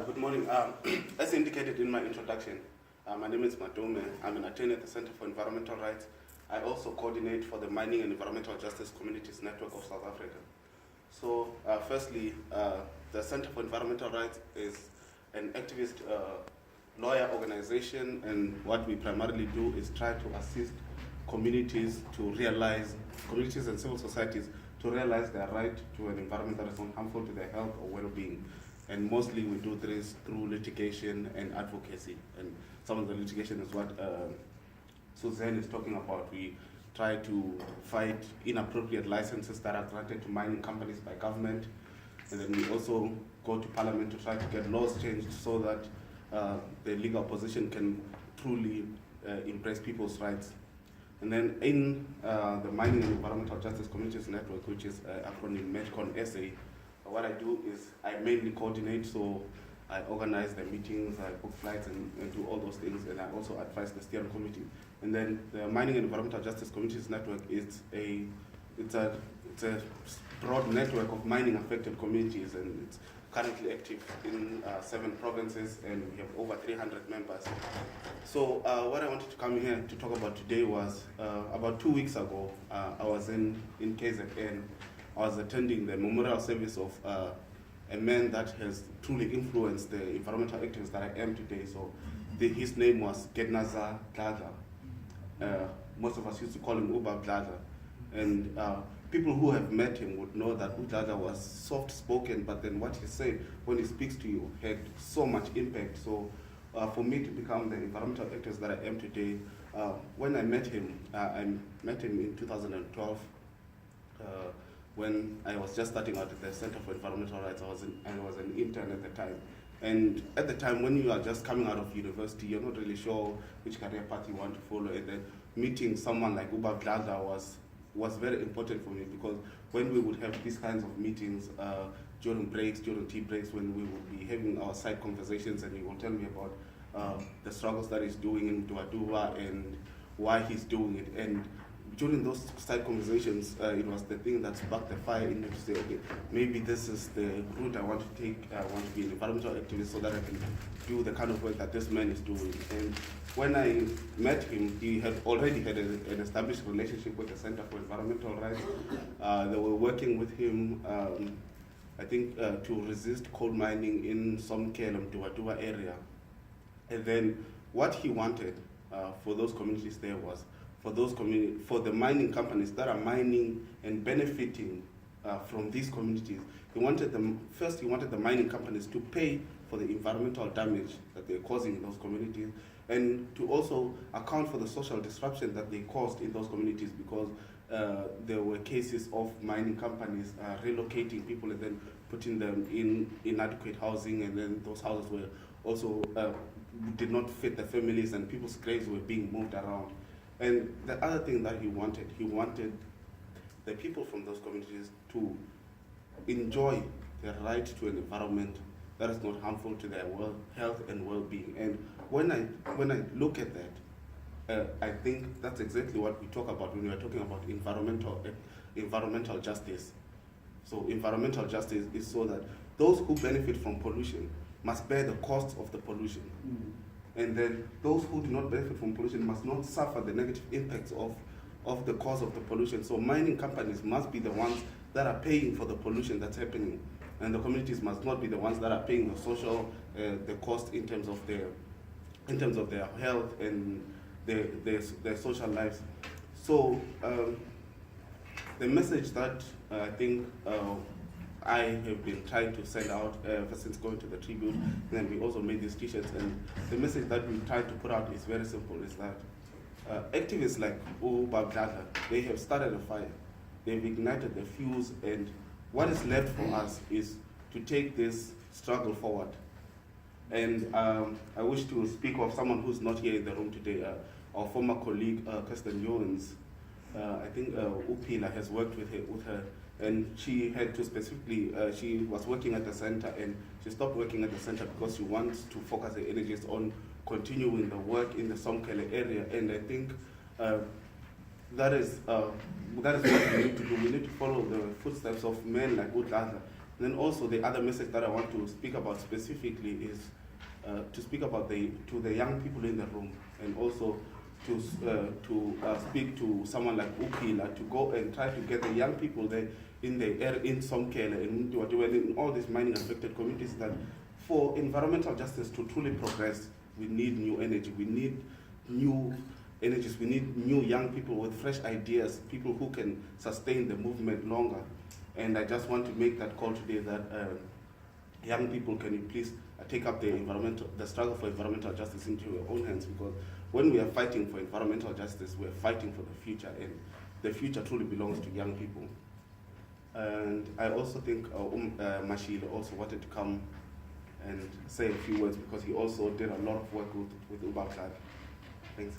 Good morning. As indicated in my introduction, my name is Matome. I'm an attorney at the Center for Environmental Rights. I also coordinate for the Mining and Environmental Justice Communities Network of South Africa. So, firstly, the Center for Environmental Rights is an activist lawyer organization, and what we primarily do is try to assist communities and civil societies to realize their right to an environment that is not harmful to their health or well-being. And mostly we do this through litigation and advocacy. And some of the litigation is what Suzanne is talking about. We try to fight inappropriate licenses that are granted to mining companies by government. And then we also go to Parliament to try to get laws changed so that the legal opposition can truly embrace people's rights. And then in the Mining and Environmental Justice Communities Network, which is acronym METCON-SA, what I do is I mainly coordinate, so I organize the meetings, I book flights and do all those things, and I also advise the steering committee. And then the Mining and Environmental Justice Communities Network is it's a broad network of mining affected communities, and it's currently active in 7 provinces, and we have over 300 members. So what I wanted to come here to talk about today was about 2 weeks ago, I was in KZN. I was attending the memorial service of a man that has truly influenced the environmental activist that I am today. So his name was Gednezar Dladla. Most of us used to call him Dladla. And people who have met him would know that Dladla was soft-spoken, but then what he said when he speaks to you had so much impact. So for me to become the environmental activist that I am today, when I met him in 2012, when I was just starting out at the Center for Environmental Rights. I was an intern at the time. And at the time, when you are just coming out of university, you're not really sure which career path you want to follow. And then meeting someone like Dladla was very important for me, because when we would have these kinds of meetings during tea breaks, when we would be having our side conversations, and he will tell me about the struggles that he's doing in Mtubatuba and why he's doing it. And during those side conversations, it was the thing that sparked the fire in me to say, okay, maybe this is the route I want to take. I want to be an environmental activist so that I can do the kind of work that this man is doing. And when I met him, he had already had an established relationship with the Center for Environmental Rights. They were working with him, I think, to resist coal mining in Somkhele, Mtubatuba area. And then what he wanted for those communities there was, for the mining companies that are mining and benefiting from these communities, he wanted the mining companies to pay for the environmental damage that they're causing in those communities, and to also account for the social disruption that they caused in those communities, because there were cases of mining companies relocating people and then putting them in inadequate housing, and then those houses were also did not fit the families, and people's graves were being moved around. And the other thing that he wanted the people from those communities to enjoy the right to an environment that is not harmful to their health and well-being. And when I look at that, I think that's exactly what we talk about when we are talking about environmental justice. So environmental justice is so that those who benefit from pollution must bear the costs of the pollution. And then those who do not benefit from pollution must not suffer the negative impacts of the cause of the pollution. So mining companies must be the ones that are paying for the pollution that's happening, and the communities must not be the ones that are paying the social, the cost in terms of their health and their social lives. So the message that I think I have been trying to send out ever since going to the tribute, and then we also made these t-shirts, and the message that we try to put out is very simple, is that activists like Dladla, they have started a fire, they've ignited the fuse, and what is left for us is to take this struggle forward. And I wish to speak of someone who's not here in the room today, our former colleague, Kirsten Jones. I think Upila has worked with her, and she had to specifically, she was working at the center, and she stopped working at the center because she wants to focus her energies on continuing the work in the Somkhele area. And I think that is what we need to do. We need to follow the footsteps of men like Dladla. Then also the other message that I want to speak about specifically is to speak about to the young people in the room, and also to speak to someone like Ukila to go and try to get the young people there in Somkele and Mtubatuba, in all these mining affected communities, that for environmental justice to truly progress, we need new energy, we need new energies, we need new young people with fresh ideas, people who can sustain the movement longer. And I just want to make that call today that young people, can you please take up the struggle for environmental justice into your own hands, because when we are fighting for environmental justice, we are fighting for the future, and the future truly belongs to young people. And I also think Mashile also wanted to come and say a few words, because he also did a lot of work with Ubakad. Thanks.